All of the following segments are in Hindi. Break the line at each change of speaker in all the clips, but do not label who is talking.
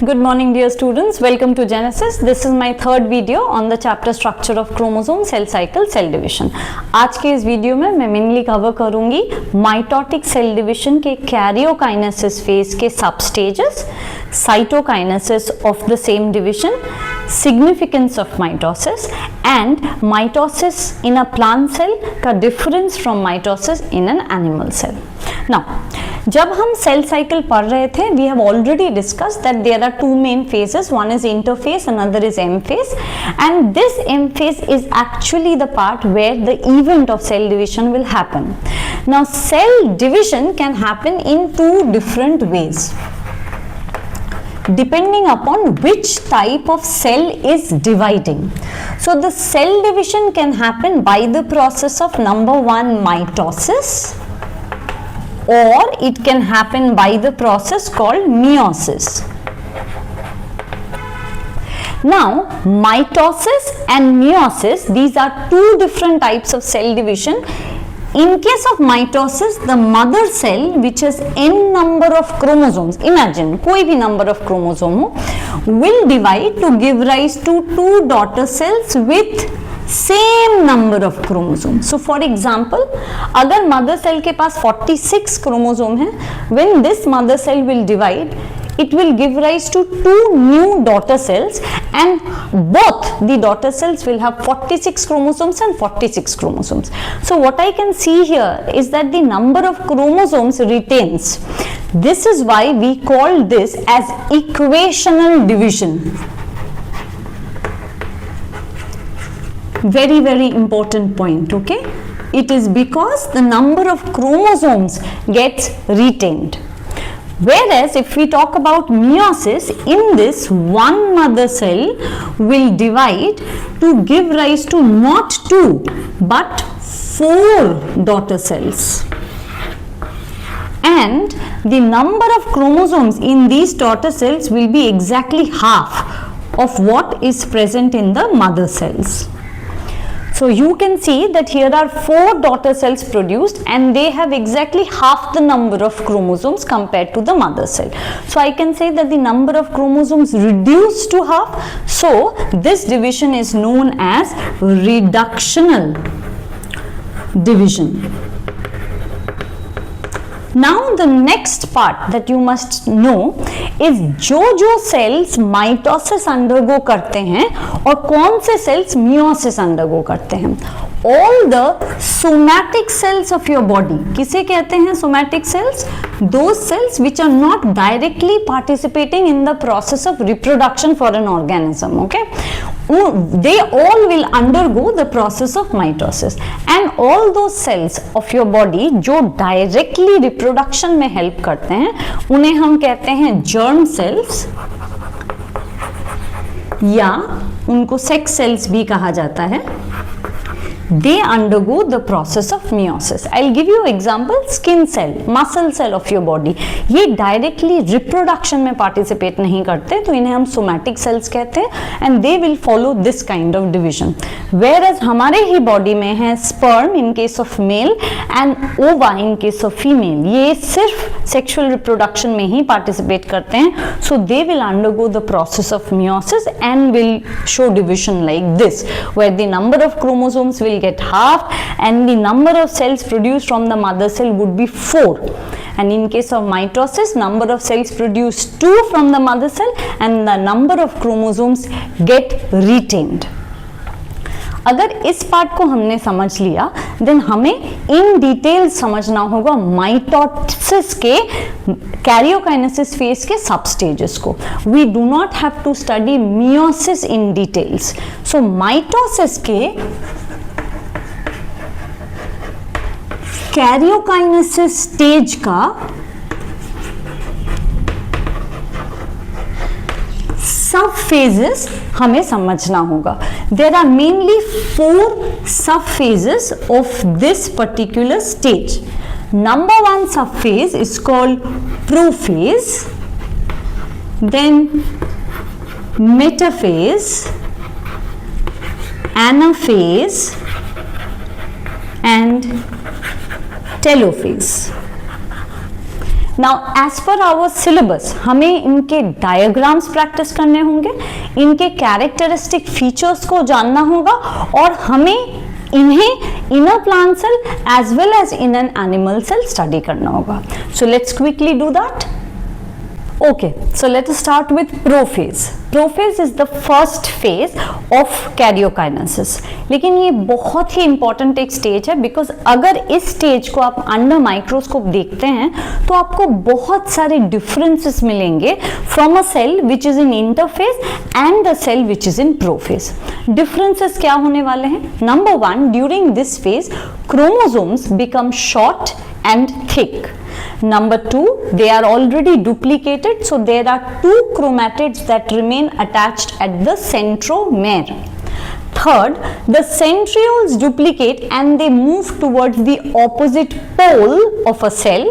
Good morning dear students, welcome to Genesis. This is my third video on the chapter structure of chromosome, cell cycle, cell division. आज के इस वीडियो में मैं मेनली कवर करूंगी माइटोटिक सेल डिविजन के कैरियोकाइनेसिस फेज के सब stages, cytokinesis of the same division, significance of mitosis and mitosis in a plant cell का difference from mitosis in an animal cell. Now, जब हम cell cycle पढ़ रहे थे, we have already discussed that there are two main phases. One is interphase, another is M phase, and this M phase is actually the part where the event of cell division will happen. Now, cell division can happen in two different ways, depending upon which type of cell is dividing. So the cell division can happen by the process of number one, mitosis, or it can happen by the process called meiosis. Now mitosis and meiosis, these are two different types of cell division. In case of mitosis, the mother cell which has n number of chromosomes, imagine कोई भी number of chromosome हो, will divide to give rise to two daughter cells with same number of chromosomes. So for example, अगर mother cell के पास 46 chromosome है, when this mother cell will divide, it will give rise to two new daughter cells, and both the daughter cells will have 46 chromosomes and 46 chromosomes. So what I can see here is that the number of chromosomes retains. This is why we call this as equational division. Very, very important point, okay? It is because the number of chromosomes gets retained. Whereas if we talk about meiosis, in this one mother cell will divide to give rise to not two but four daughter cells, and the number of chromosomes in these daughter cells will be exactly half of what is present in the mother cells. So you can see that here are four daughter cells produced and they have exactly half the number of chromosomes compared to the mother cell. So I can say that the number of chromosomes reduced to half. So this division is known as reductional division. Now the next part that you must know is जो cells mitosis undergo करते हैं और कौन से cells meiosis undergo करते हैं. All the somatic cells of your body, किसे कहते हैं somatic cells? Those cells which are not directly participating in the process of reproduction for an organism, okay? They all will undergo the process of mitosis, and all those cells of your body जो directly reproduction में help करते हैं उन्हें हम कहते हैं germ cells, या उनको sex cells भी कहा जाता है. They undergo the process of meiosis. I'll give you example, skin cell, muscle cell of your body. ये directly reproduction में participate नहीं करते, तो इन्हें हम somatic cells कहते हैं, and they will follow this kind of division. Whereas हमारे ही body में है sperm in case of male and ova in case of female. ये सिर्फ sexual reproduction में ही participate करते हैं, so they will undergo the process of meiosis and will show division like this, where the number of chromosomes will get halved and the number of cells produced from the mother cell would be 4, and in case of mitosis, number of cells produced 2 from the mother cell and the number of chromosomes get retained. अगर इस पार्ट को हमने समझ लिया, देन हमें इन डिटेल समझना होगा माइटोसिस के कैरियोकाइनेसिस फेज के सब स्टेजेस को. We do not have to study meiosis in details. So mitosis के कैरियोकाइनेसिस स्टेज का सब फेजेस हमें समझना होगा. There are mainly 4 sub phases of this particular stage. Number 1 sub phase is called prophase, then metaphase, anaphase and telophase. Now as per our syllabus हमें इनके डायग्राम्स प्रैक्टिस करने होंगे, इनके कैरेक्टरिस्टिक फीचर्स को जानना होगा और हमें इन्हें inner plant cell as well as in an animal cell study करना होगा. So let's quickly do that. Okay, so let us start with prophase. Prophase is the first phase of karyokinesis. लेकिन ये बहुत ही important एक स्टेज है, बिकॉज अगर इस स्टेज को आप अंडर माइक्रोस्कोप देखते हैं तो आपको बहुत सारे डिफरेंसेस मिलेंगे from a cell which is in interphase and a cell which is in prophase. Differences क्या होने वाले हैं? Number one, during this phase chromosomes become short and thick. Number two, they are already duplicated, so there are two chromatids that remain attached at the centromere. Third, the centrioles duplicate and they move towards the opposite pole of a cell.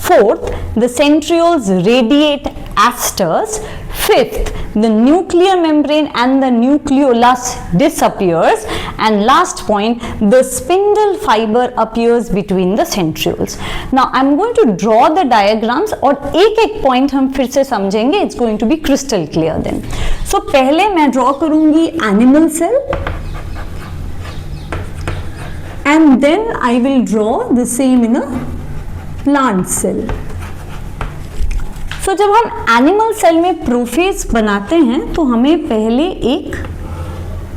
Fourth, the centrioles radiate asters. Fifth, the nuclear membrane and the nucleolus disappears. And last point, the spindle fiber appears between the centrioles. Now I'm going to draw the diagrams और एक एक point हम फिर से समझेंगे. It's going to be crystal clear then. So पहले मैं draw करूंगी animal cell and then I will draw the same in a plant cell. So जब हम एनिमल सेल में प्रोफेज बनाते हैं तो हमें पहले एक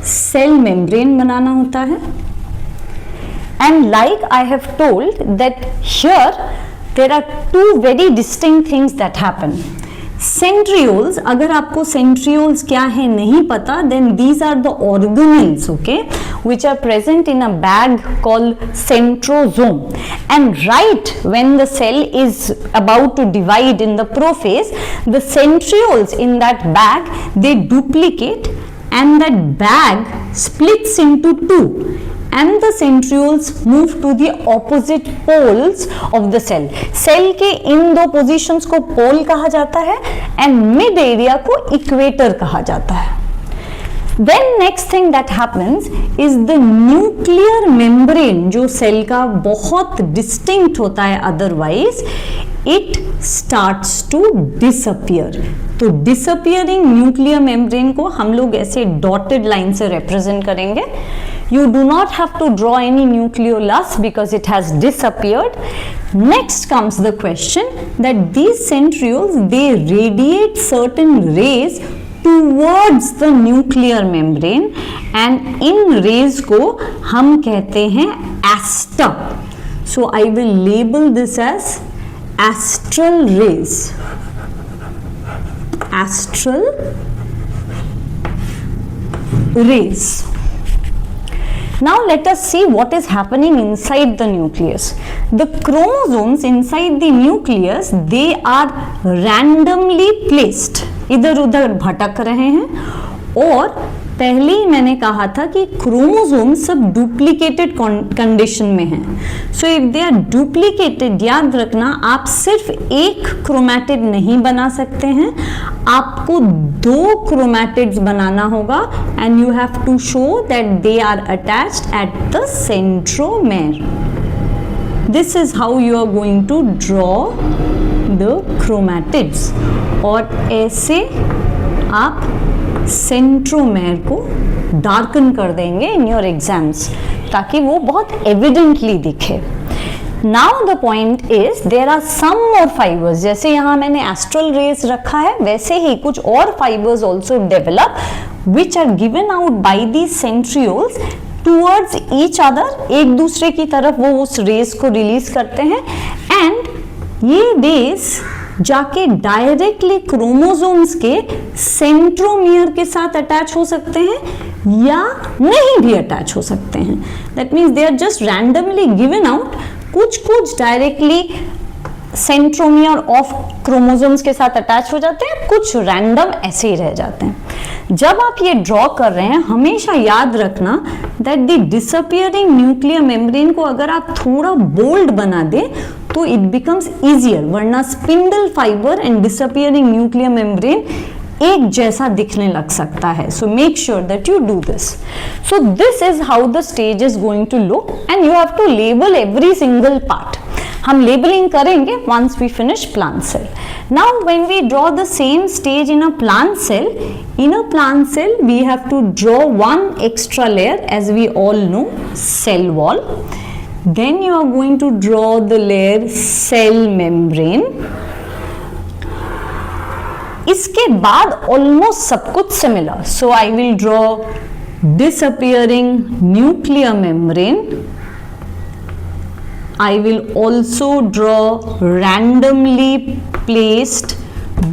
सेल मेम्ब्रेन बनाना होता है. And like I have told that here there are two very distinct things that happen. Centrioles, अगर आपको सेंट्रियोल्स क्या है नहीं पता, then these are the organelles, okay, which are present in a bag called centrosome. And right when the cell is about to divide in the prophase, the centrioles in that bag, they duplicate and that bag splits into two and the centrioles move to the opposite poles of the cell. Cell के इन दो positions को pole कहा जाता है and mid area को equator कहा जाता है. Then next thing that happens is the nuclear membrane, जो सेल का बहुत distinct होता है otherwise, it starts to disappear. तो disappearing nuclear membrane को हम लोग ऐसे dotted line से represent करेंगे. You do not have to draw any nucleolus because it has disappeared. Next comes the question that these centrioles, they radiate certain rays towards the nuclear membrane and in rays को हम कहते हैं aster. So I will label this as astral rays. Astral rays. Now let us see what is happening inside the nucleus. The chromosomes inside the nucleus, they are randomly placed. इधर उधर भटक रहे हैं और पहले ही मैंने कहा था कि क्रोमोसोम सब डुप्लीकेटेड कंडीशन में हैं. So if they are duplicated, याद रखना आप सिर्फ एक क्रोमैटिड नहीं बना सकते हैं, आपको दो क्रोमैटिड्स बनाना होगा and you have to show that they are attached at the centromere. This is how you are going to draw the chromatids. और ऐसे आप सेंट्रोमेर को डार्कन कर देंगे इन योर एग्जाम्स ताकि वो बहुत एविडेंटली दिखे. Now the point is there are some more fibres. जैसे यहाँ मैंने एस्ट्रल रेज रखा है वैसे ही कुछ और fibres also develop which are given out by the centrioles towards each other. एक दूसरे की तरफ वो उस रेस को रिलीज करते हैं एंड ये रेस जाके डायरेक्टली क्रोमोसोम्स के सेंट्रोमियर के साथ अटैच हो सकते हैं या नहीं भी अटैच हो सकते हैं. That means they are just randomly given out. कुछ डायरेक्टली सेंट्रोमियर ऑफ क्रोमोसोम्स के साथ अटैच हो जाते हैं, कुछ रैंडम ऐसे ही रह जाते हैं. जब आप ये ड्रॉ कर रहे हैं हमेशा याद रखना that the disappearing nuclear membrane को अगर आप थोड़ा बोल्ड बना दें तो इट बिकम्स इजियर, वरना spindle fibre and disappearing nuclear membrane एक जैसा दिखने लग सकता है. So make sure that you do this. So this is how the stage is going to look and you have to label every single part. हम लेबलिंग करेंगे once we finish plant cell. Now when we draw the same stage in a plant cell we have to draw one extra layer, as we all know, cell wall. Then you are going to draw the layer cell membrane. इसके बाद ऑलमोस्ट सब कुछ similar, so I will draw disappearing nuclear membrane. I will also draw randomly placed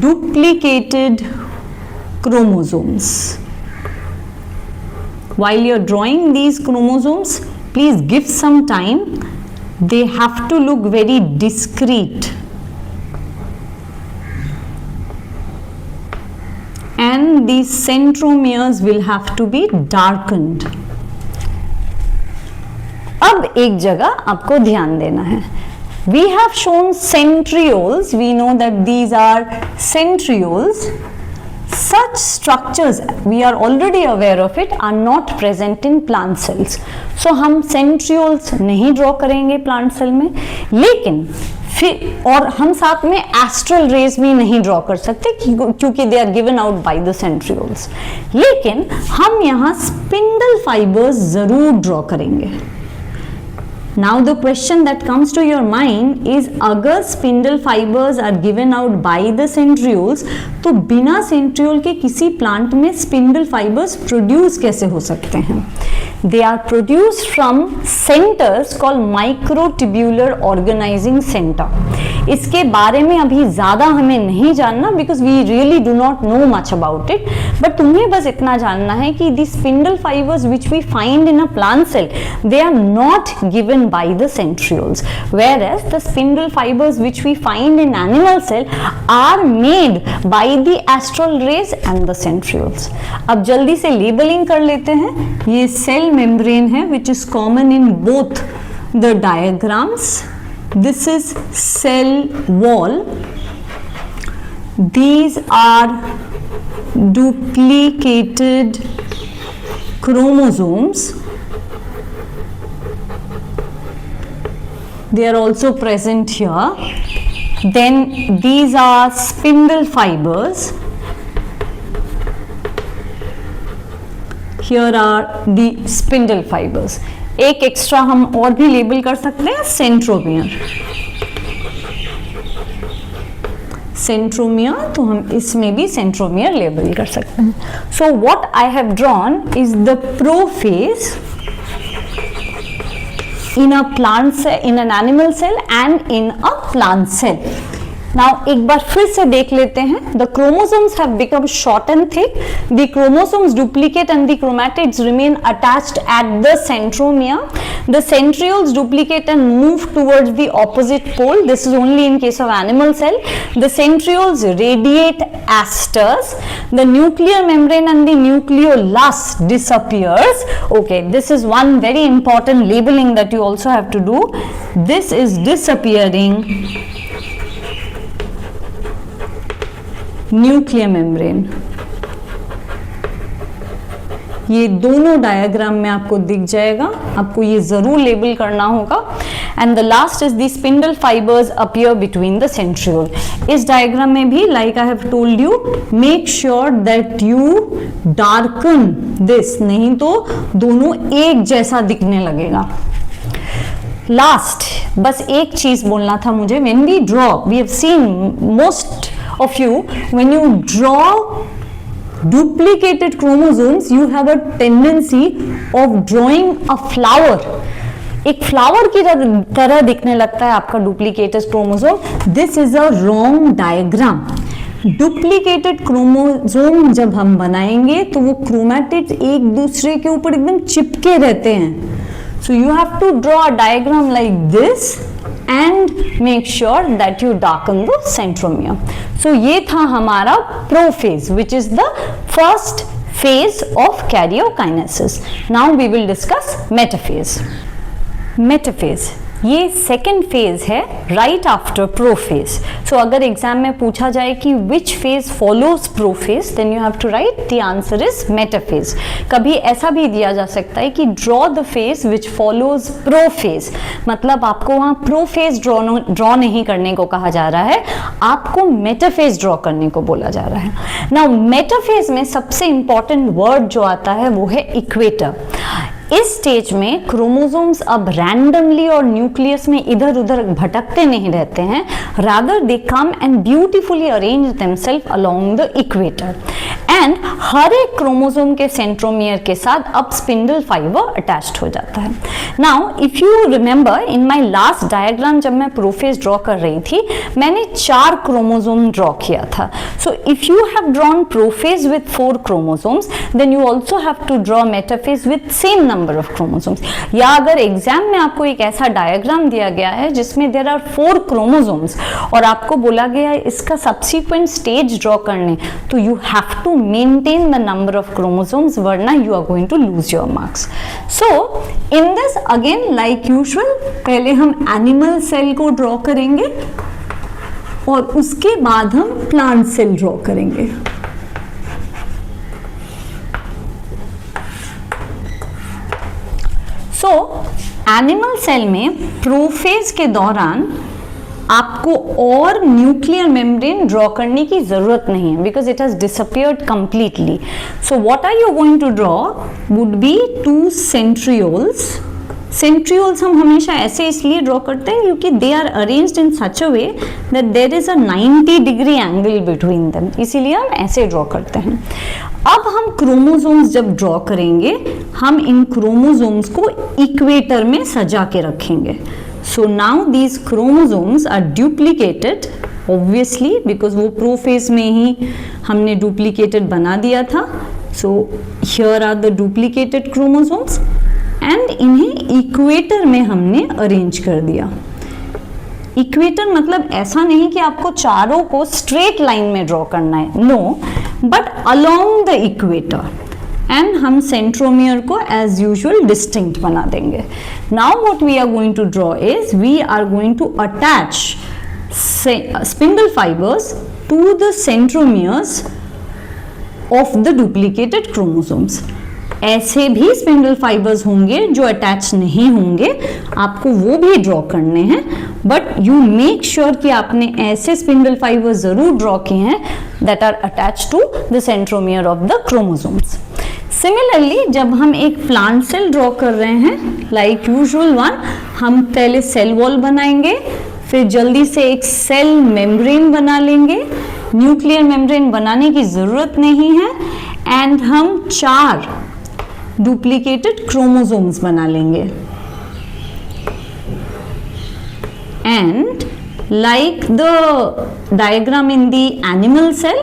duplicated chromosomes. While you're drawing these chromosomes, please give some time. They have to look very discreet. And these centromeres will have to be darkened. अब एक जगह आपको ध्यान देना है. We have shown centrioles. We know that these are centrioles. Such structures, we are already aware of it, are not present in plant cells. So हम centrioles नहीं ड्रॉ करेंगे plant cell में, लेकिन फिर और हम साथ में एस्ट्रल रेज भी नहीं ड्रॉ कर सकते क्योंकि they are given out by the centrioles, लेकिन हम यहाँ स्पिंडल फाइबर्स जरूर ड्रॉ करेंगे. Now the question that comes to your mind is, अगर spindle fibres are given out by the centrioles तो बिना सेंट्रियोल के किसी प्लांट में स्पिंडल फाइबर्स प्रोड्यूस कैसे हो सकते हैं? They are produced from centers called microtubular organizing center. इसके बारे में अभी ज़्यादा हमें नहीं जानना because we really do not know much about it. But तुम्हें बस इतना जानना है कि the spindle fibers which we find in a plant cell, they are not given by the centrioles, whereas the spindle fibers which we find in animal cell are made by the astral rays and the centrioles. अब जल्दी से लेबलिंग कर लेते हैं. ये cell membrane है which is common in both the diagrams. This is cell wall. These are duplicated chromosomes. They are also present here. Then these are spindle fibers. Here are the spindle fibers. एक एक्स्ट्रा हम और भी लेबल कर सकते हैं, सेंट्रोमियर. सेंट्रोमियर तो हम इसमें भी सेंट्रोमियर लेबल कर सकते हैं. So what I have drawn is the prophase in a plant cell, in an animal cell and in a plant cell. Now एक बार फिर से देख लेते हैं. The chromosomes have become short and thick. The chromosomes duplicate and the chromatids remain attached at the centromere. The centrioles duplicate and move towards the opposite pole. This is only in case of animal cell. The centrioles radiate asters. The nuclear membrane and the nucleolus disappears. Okay, this is one very important labeling that you also have to do. This is disappearing nuclear membrane. ये दोनों डायग्राम में आपको दिख जाएगा, आपको ये जरूर लेबल करना होगा. And the last is the spindle fibres appear between the centriole. इस डायग्राम में भी like I have told you, make sure that you darken this, नहीं तो दोनों एक जैसा दिखने लगेगा. लास्ट बस एक चीज बोलना था मुझे. When we draw, we have seen most of you, when you draw duplicated chromosomes, you have a tendency of drawing a flower. एक फ्लावर की तरह दिखने लगता है आपका duplicated chromosome. This is a wrong diagram. Duplicated chromosome जब हम बनाएंगे तो वो क्रोमैटिड्स एक दूसरे के ऊपर एकदम चिपके रहते हैं. So you have to draw a diagram like this and make sure that you darken the centromere. So ये था हमारा prophase, which is the first phase of karyokinesis. Now we will discuss metaphase. Metaphase. ये सेकेंड फेज है राइट आफ्टर प्रोफेज। सो अगर एग्जाम में पूछा जाए कि which phase follows prophase, then you have to write the answer is metaphase. कभी ऐसा भी दिया जा सकता है कि draw the phase which follows prophase, मतलब आपको वहां प्रोफेज ड्रॉ नहीं करने को कहा जा रहा है, आपको मेटाफेज ड्रॉ करने को बोला जा रहा है। नाउ मेटाफेज में सबसे इंपॉर्टेंट वर्ड जो आता है वो है इक्वेटर। इस स्टेज में क्रोमोसोम्स अब रैंडमली और न्यूक्लियस में इधर उधर भटकते नहीं रहते हैं, rather they come and beautifully arrange themselves along the equator. And हर एक क्रोमोसोम के सेंट्रोमियर के साथ अब स्पिंडल फाइबर अटैच्ड हो जाता है। Now if you remember in my last diagram, जब मैं प्रोफेज ड्रॉ कर रही थी, मैंने 4 क्रोमोसोम ड्रॉ किया था। So if you have drawn prophase with 4 chromosomes, then you also have to draw metaphase with same number of chromosomes. या अगर एग्जाम में आपको एक ऐसा डायग्राम दिया गया है जिसमें देयर आर 4 क्रोमोसोम्स और आपको बोला गया है इसका सब्सिक्वेंट स्टेज ड्रॉ करने, तो you have to maintain the number of chromosomes, वरना you are going to lose your marks. So in this again like usual, पहले हम एनिमल सेल को ड्रॉ करेंगे और उसके बाद हम प्लांट सेल ड्रॉ करेंगे। सो एनिमल सेल में प्रोफेज के दौरान आपको और न्यूक्लियर मेम्ब्रेन ड्रॉ करने की जरूरत नहीं है, because it has disappeared completely. So what are you going to draw would be 2 centrioles. Centrioles हम हमेशा ऐसे इसलिए ड्रॉ करते हैं क्योंकि they are arranged in such a way that there is a 90 degree angle between them, इसीलिए हम ऐसे ड्रॉ करते हैं। अब हम क्रोमोसोम्स जब ड्रॉ करेंगे, हम इन क्रोमोसोम्स को इक्वेटर में सजा के रखेंगे। So now these chromosomes are duplicated, obviously, because वो प्रोफेज में ही हमने duplicated बना दिया था। So here are the duplicated chromosomes and इन्हें इक्वेटर में हमने अरेंज कर दिया। इक्वेटर मतलब ऐसा नहीं कि आपको चारों को स्ट्रेट लाइन में ड्रॉ करना है, no, but along the equator. And हम सेंट्रोमियर को एज यूजुअल डिस्टिंक्ट बना देंगे। Now what we are going to draw is we are going to attach spindle fibres to the centromeres of the duplicated chromosomes. ऐसे भी स्पिंडल फाइबर्स होंगे जो अटैच नहीं होंगे, आपको वो भी ड्रॉ करने हैं, बट यू मेक श्योर कि आपने ऐसे स्पिंडल फाइबर्स जरूर ड्रॉ किए हैं that are attach to the centromere of the chromosomes. Similarly जब हम एक प्लांट सेल ड्रॉ कर रहे हैं, लाइक यूजुअल वन, हम पहले सेल वॉल बनाएंगे, फिर जल्दी से एक सेल मेम्ब्रेन बना लेंगे। न्यूक्लियर मेम्ब्रेन बनाने की जरूरत नहीं है, एंड हम 4 डुप्लीकेटेड क्रोमोसोम्स बना लेंगे। And like the diagram in the animal cell,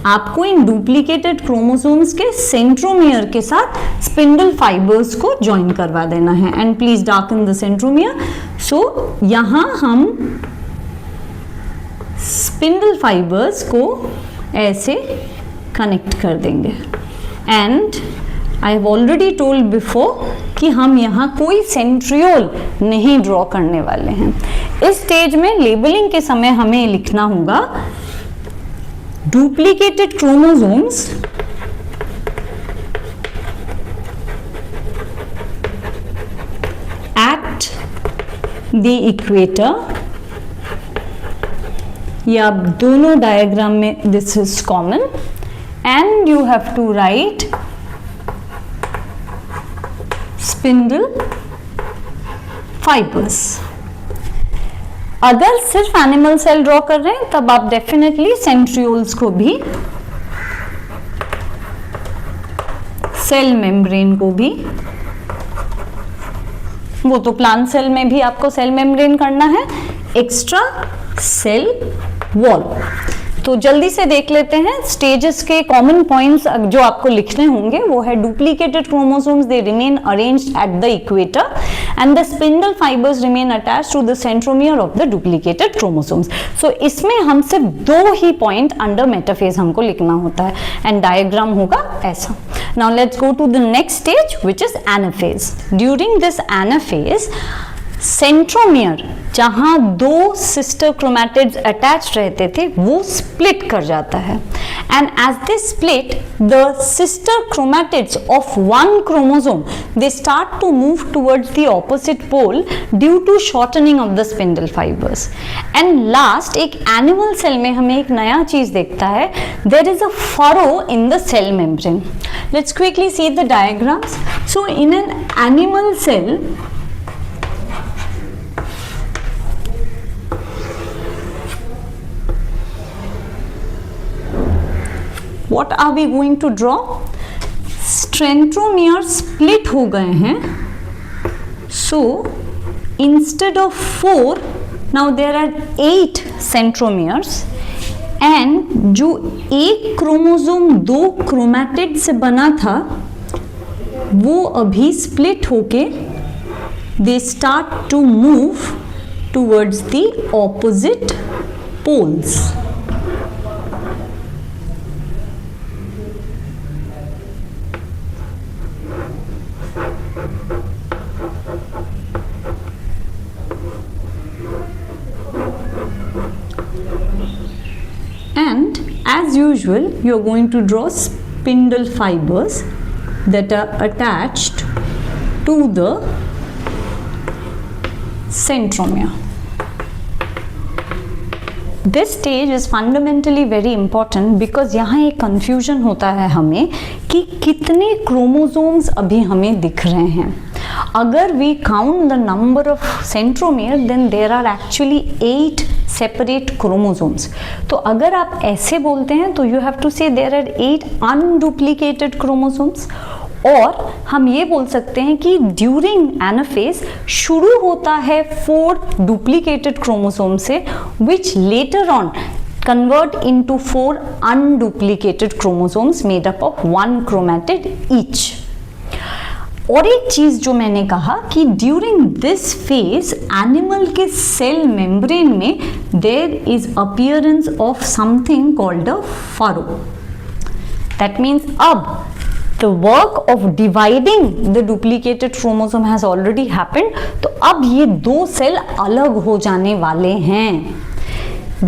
आपको इन डुप्लीकेटेड क्रोमोसोम्स के सेंट्रोमियर के साथ स्पिंडल फाइबर्स को ज्वाइन करवा देना है। And please darken the centromere. So यहां हम स्पिंडल फाइबर्स को ऐसे कनेक्ट कर देंगे। And I have already told before कि हम यहाँ कोई सेंट्रियोल नहीं ड्रॉ करने वाले हैं। इस स्टेज में लेबलिंग के समय हमें लिखना होगा duplicated chromosomes at the equator, या दोनों डायग्राम में this is common, and you have to write spindle fibers। अगर सिर्फ एनिमल सेल ड्रॉ कर रहे हैं तब आप डेफिनेटली सेंट्रियोल्स को भी, सेल मेम्ब्रेन को भी, वो तो प्लांट सेल में भी आपको सेल मेम्ब्रेन करना है, एक्स्ट्रा सेल वॉल। तो जल्दी से देख लेते हैं स्टेजेस के कॉमन पॉइंट्स जो आपको लिखने होंगे। वो है duplicated chromosomes, they remain arranged at the equator and the spindle fibres remain attached to the centromere of the duplicated chromosomes. So इसमें हम सिर्फ 2 ही पॉइंट अंडर मेटाफेज हमको लिखना होता है, एंड डायग्राम होगा ऐसा। Now let's go to the next stage which is anaphase. During this anaphase centromere जहां दो सिस्टर क्रोमैटिड्स अटैच रहते थे वो स्प्लिट कर जाता है, and as they split the sister chromatids of one chromosome they start to move towards the opposite pole due to shortening of the spindle fibres. And last एक एनिमल सेल में हमें एक नया चीज देखता है, there is a furrow in the cell membrane. Let's quickly see the diagrams. So in an animal cell, what are we going to draw? Centromere split हो गए हैं, so instead of 4 now there are 8 centromeres, and जो एक क्रोमोसोम दो क्रोमैटिड से बना था वो अभी स्प्लिट होके they start to move towards the opposite poles. And as usual you are going to draw spindle fibers that are attached to the centromere. This stage is fundamentally very important because यहाँ एक confusion होता है हमें कि कितने chromosomes अभी हमें दिख रहे हैं। अगर we count the number of centromere then there are actually 8 separate chromosomes. तो अगर आप ऐसे बोलते हैं तो you have to say there are 8 unduplicated chromosomes, और हम ये बोल सकते हैं कि ड्यूरिंग एनाफेज शुरू होता है 4 डुप्लीकेटेड क्रोमोसोम से, विच later on convert into 4 unduplicated chromosomes made up of 1 chromatid each. और एक चीज जो मैंने कहा कि ड्यूरिंग दिस फेज एनिमल के सेल मेम्ब्रेन में there is appearance of something called a furrow. That means अब the work of dividing the duplicated chromosome has already happened, तो अब ये दो सेल अलग हो जाने वाले हैं।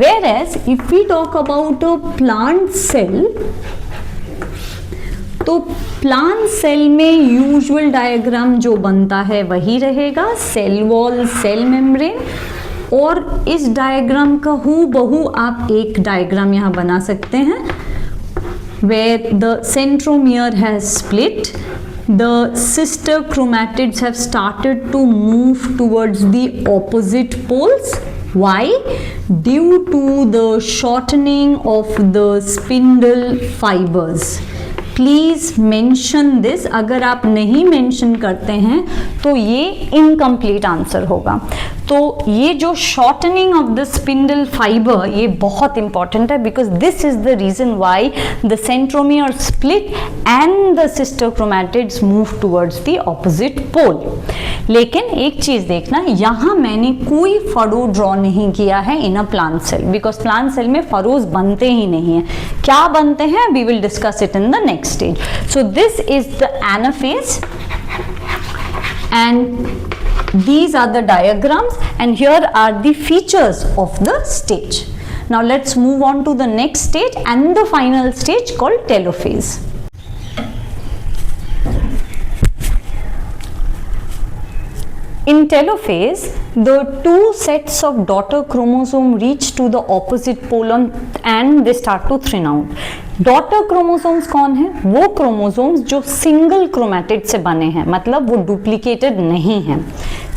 Whereas if we talk about a plant cell, तो प्लांट सेल में यूजुअल डायग्राम जो बनता है वही रहेगा, सेल वॉल, सेल मेम्ब्रेन, और इस डायग्राम का हूबहू आप एक डायग्राम यहाँ बना सकते हैं where the centromere has split, the sister chromatids have started to move towards the opposite poles. Why? Due to the shortening of the spindle fibers. Please mention this, अगर आप नहीं मेंशन करते हैं तो ये इनकम्प्लीट आंसर होगा। तो ये जो shortening of the spindle fibre ये बहुत इंपॉर्टेंट है, because this is the reason why the centromere split and the sister chromatids move towards the opposite pole. लेकिन एक चीज देखना, यहाँ मैंने कोई फरो ड्रॉ नहीं किया है in a plant cell, because plant cell में फरोज बनते ही नहीं है। क्या बनते हैं, we will discuss it in the next stage. So this is the anaphase, and these are the diagrams, and here are the features of the stage. Now let's move on to the next stage and the final stage called telophase. In telophase, the two sets of daughter chromosome reach to the opposite pole and they start to thin out. Daughter chromosomes कौन है? वो क्रोमोसोम्स जो सिंगल क्रोमैटिड से बने हैं, मतलब वो डुप्लीकेटेड नहीं हैं।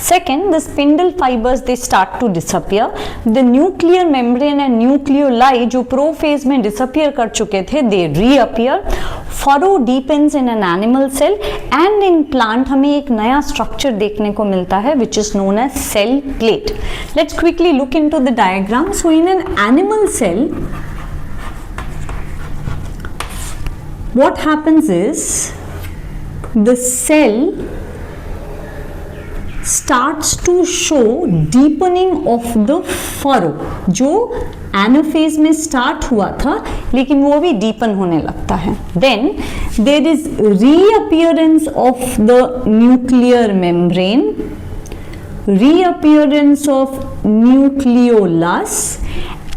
Second, the spindle fibres they start to disappear, the nuclear membrane and nucleoli जो प्रोफेज में डिसअपियर कर चुके थे they reappear, furrow deepens in an animal cell, and in plant हमें एक नया स्ट्रक्चर देखने को मिलता है which is known as cell plate. Let's quickly look into the diagram. So in an animal cell what happens is the cell starts to show deepening of the furrow, जो एनाफेज में स्टार्ट हुआ था लेकिन वो भी डीपन होने लगता है। Then there is reappearance of the nuclear membrane, reappearance of nucleolus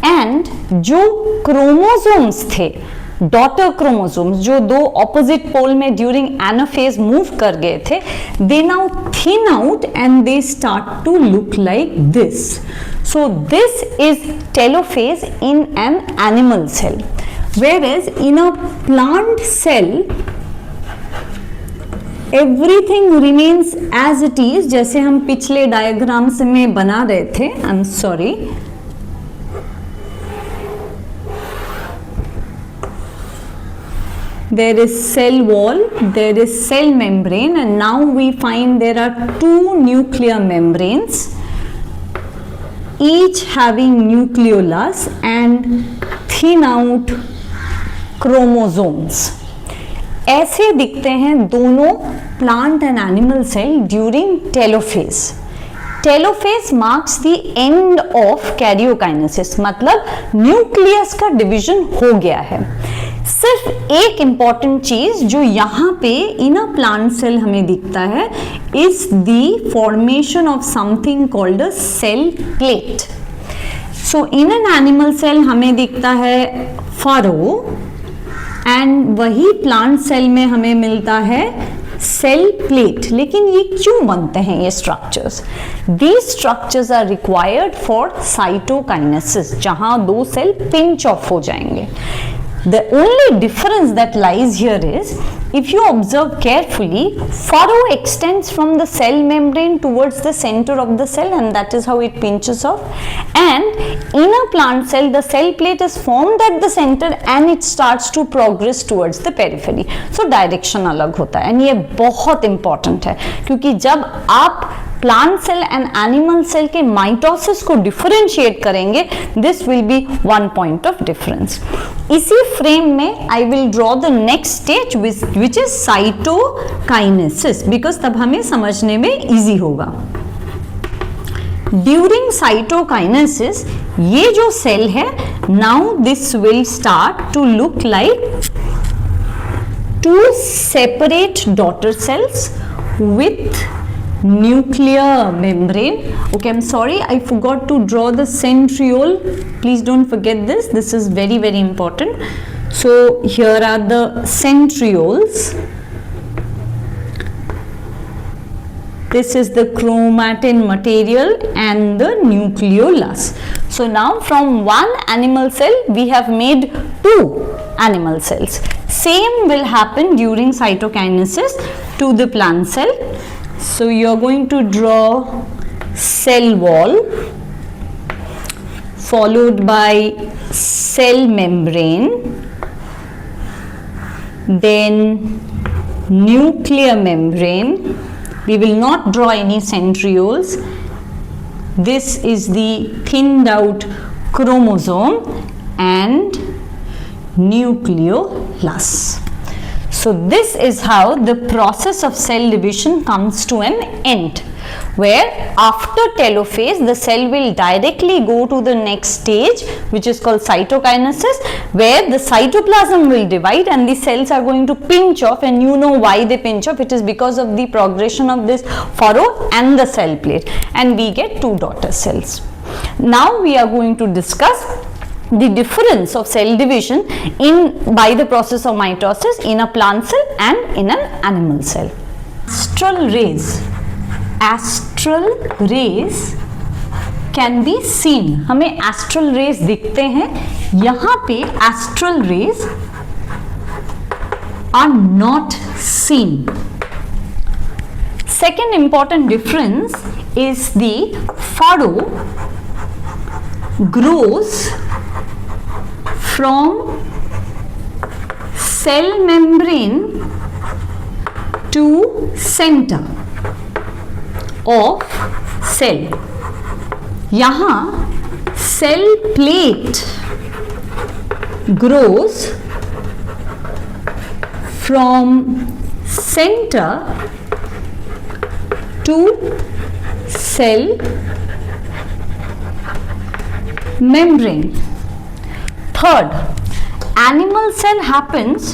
and जो क्रोमोसोम्स थे, डॉटर क्रोमोसोम्स जो दो ऑपोजिट पोल में ड्यूरिंग एनाफेज मूव कर गए थे, they now thin out and they start to look like this. So this is telophase in an animal cell, whereas in a plant cell everything remains as it is. जैसे हम पिछले डायग्राम्स में बना रहे थे, I am sorry, there is cell wall, there is cell membrane, and now we find there are two nuclear membranes, each having nucleolus and thin out chromosomes. ऐसे दिखते हैं दोनों plant and animal cell during telophase. Telophase marks the end of karyokinesis, मतलब न्यूक्लियस का डिवीजन हो गया है. सिर्फ एक इंपॉर्टेंट चीज जो यहाँ पे इन अ प्लांट सेल हमें दिखता है is the formation of something called a cell plate. So in an animal cell हमें दिखता है फरो, एंड वही प्लांट सेल में हमें मिलता है सेल प्लेट. लेकिन ये क्यों बनते हैं ये structures? These structures are required for cytokinesis, जहां दो सेल पिंच ऑफ हो जाएंगे. The only difference that lies here is, if you observe carefully, furrow extends from the cell membrane towards the center of the cell, and that is how it pinches off. And in a plant cell, the cell plate is formed at the center and it starts to progress towards the periphery. So direction अलग होता है, and ये बहुत important है, क्योंकि जब आप plant cell and animal cell के माइटोसिस को डिफरेंशिएट करेंगे, this will be one point of difference. इसी फ्रेम में I will draw the next stage which is cytokinesis, because तब हमें समझने में इजी होगा. ड्यूरिंग साइटोकाइनेसिस ये जो सेल है, now this will start to look like two separate daughter cells with nuclear membrane. Okay, I'm sorry, I forgot to draw the centriole. Please don't forget this. This is very, very important. So here are the centrioles. This is the chromatin material and the nucleolus. So now from one animal cell we have made two animal cells. Same will happen during cytokinesis to the plant cell. So you are going to draw cell wall followed by cell membrane, then nuclear membrane. We will not draw any centrioles. This is the thinned out chromosome and nucleolus. So this is how the process of cell division comes to an end, where after telophase the cell will directly go to the next stage, which is called cytokinesis, where the cytoplasm will divide and the cells are going to pinch off. And you know why they pinch off? It is because of the progression of this furrow and the cell plate, and we get two daughter cells. Now we are going to discuss the difference of cell division by the process of mitosis in a plant cell and in an animal cell. Astral rays can be seen. हमें astral rays दिखते हैं. यहाँ पे astral rays are not seen. Second important difference is the furrow grows from cell membrane to center of cell. यहाँ cell plate grows from center to cell membrane. Third, animal cell happens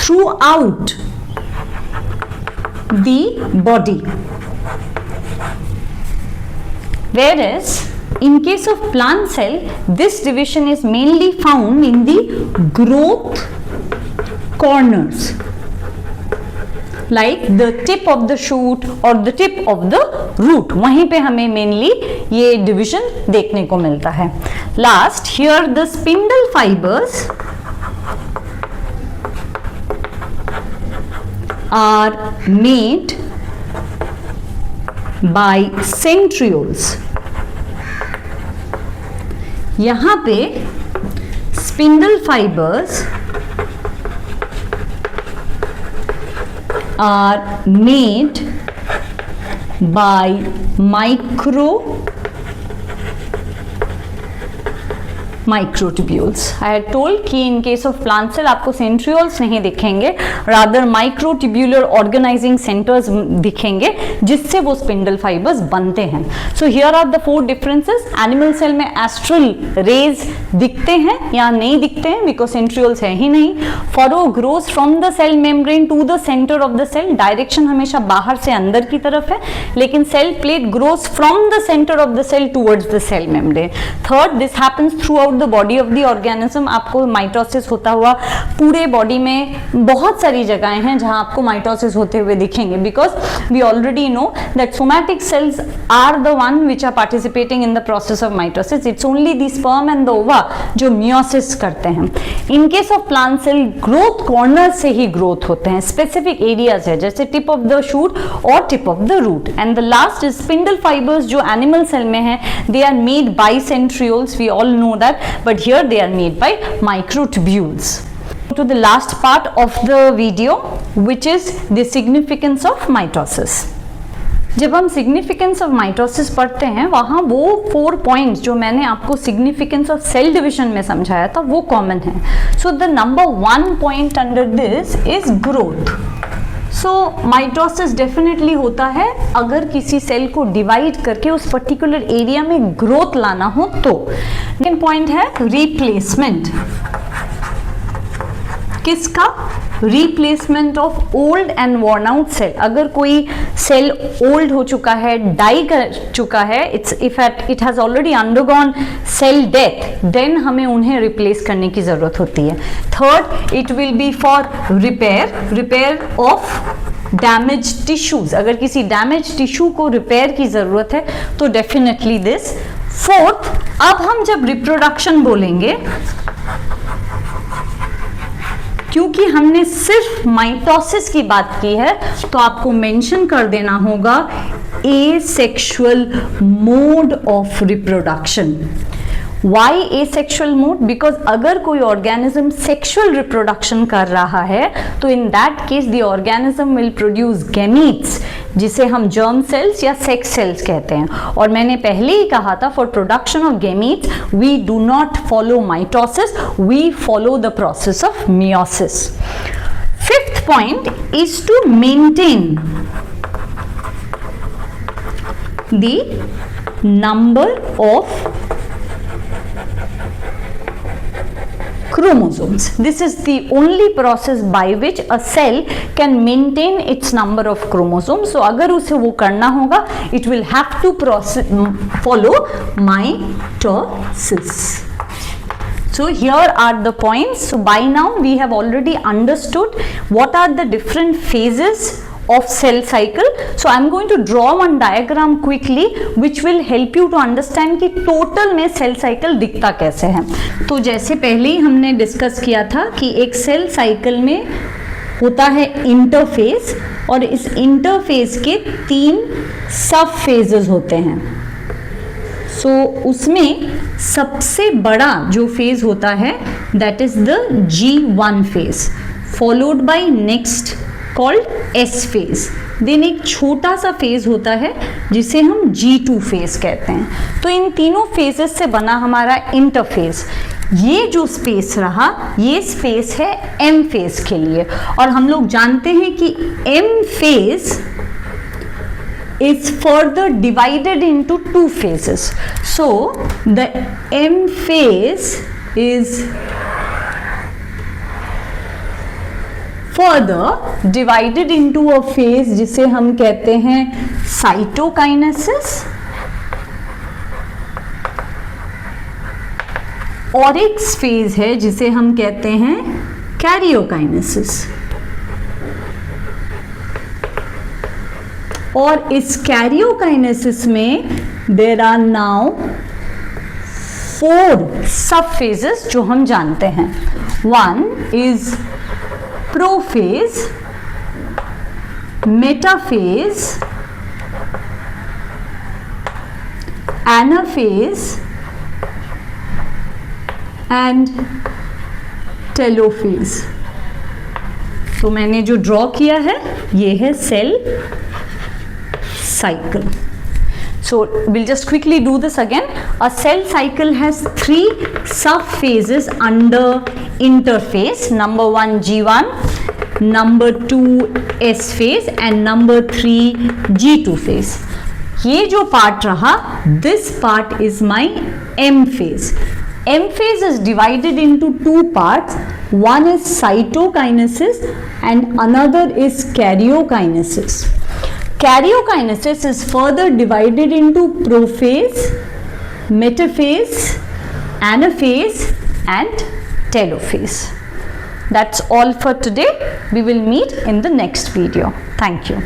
throughout the body. Whereas in case of plant cell, this division is mainly found in the growth corners, like the tip of the shoot or the tip of the root. वहीं पे हमें mainly ये division देखने को मिलता है. Last, here the spindle fibers are made by centrioles. यहाँ पे spindle fibers are made by microtubules. I had told कि in case of plant cell आपको centrioles नहीं दिखेंगे, rather microtubular organizing centers दिखेंगे जिससे वो spindle fibers बनते हैं. So here are the four differences. Animal cell में astral rays दिखते हैं या नहीं दिखते हैं because centrioles है ही नहीं. Furrow grows from the cell membrane to the center of the cell. Direction हमेशा बाहर से अंदर की तरफ है, लेकिन cell plate grows from the center of the cell towards the cell membrane. Third, this happens throughout the body of the organism. आपको माइटोसिस होता हुआ पूरे बॉडी में बहुत सारी जगहें हैं जहां आपको माइटोसिस होते हुए दिखेंगे, because we already know that somatic cells are the one which are participating in the process of mitosis. It's only the sperm and the ova जो मियोसिस करते हैं. In case of plant cell growth corner से ही ग्रोथ होते हैं, स्पेसिफिक एरियाज है जैसे टिप ऑफ द शूट और tip of the root. And the last is spindle fibres जो एनिमल सेल में है, they are made by centrioles. We all know that, but here they are made by microtubules. To the last part of the video, which is the significance of mitosis. जब हम significance of mitosis पढ़ते हैं, वहाँ वो 4 points जो मैंने आपको significance of cell division में समझाया था वो common है. So the number 1 point under this is growth. So mitosis definitely होता है अगर किसी सेल को डिवाइड करके उस पर्टिकुलर एरिया में ग्रोथ लाना हो तो. सेकंड पॉइंट है रिप्लेसमेंट. किसका? Replacement of old and worn out cell. अगर कोई सेल ओल्ड हो चुका है, डाई कर चुका है, it has already undergone cell death, then हमें उन्हें रिप्लेस करने की जरूरत होती है. Third, it will be for repair of damage tissues. अगर किसी डैमेज टिश्यू को रिपेयर की जरूरत है तो डेफिनेटली दिस. फोर्थ, अब हम जब रिप्रोडक्शन बोलेंगे, क्योंकि हमने सिर्फ माइटोसिस की बात की है, तो आपको मेंशन कर देना होगा asexual mode of reproduction. Why asexual mode? Because अगर कोई ऑर्गेनिज्म सेक्सुअल रिप्रोडक्शन कर रहा है तो in that case the organism will produce gametes, जिसे हम जर्म सेल्स या सेक्स सेल्स कहते हैं. और मैंने पहले ही कहा था, for production of gametes we do not follow mitosis, we follow the process of meiosis. Fifth point is to maintain the number of chromosomes. This is the only process by which a cell can maintain its number of chromosomes. So अगर उसे वो करना होगा, it will have to follow mitosis. So here are the points. So by now we have already understood what are the different phases of cell cycle. So I am going to draw one diagram quickly which will help you to understand कि total में cell cycle दिखता कैसे है. तो जैसे पहले ही हमने डिस्कस किया था कि एक सेल साइकिल में होता है इंटरफेज, और इस इंटरफेज के 3 सब फेजेस होते हैं. सो उसमें सबसे बड़ा जो फेज होता है that is the G1 phase, followed by next called S phase. Then एक छोटा सा फेज होता है जिसे हम G2 फेज कहते हैं. तो इन तीनों फेजेस से बना हमारा इंटरफेज. ये जो स्पेस रहा, ये स्पेस है M फेज के लिए, और हम लोग जानते हैं कि M phase is further divided into 2 phases. So the M phase is further divided into a phase जिसे हम कहते हैं साइटोकाइनेसिस और एक फेज है जिसे हम कहते हैं कैरियोकाइनेसिस, और इस कैरियोकाइनेसिस में there are now 4 sub phases जो हम जानते हैं. 1 is prophase, metaphase, anaphase and telophase. तो मैंने जो ड्रॉ किया है ये है cell cycle. So we'll just quickly do this again. A cell cycle has 3 sub phases under interphase. Number 1 G1, number 2 S phase and number 3 G2 phase. ये जो part रहा, this part is my M phase. M phase is divided into 2 parts. One is cytokinesis and another is karyokinesis. Karyokinesis is further divided into prophase, metaphase, anaphase and telophase. That's all for today. We will meet in the next video. Thank you.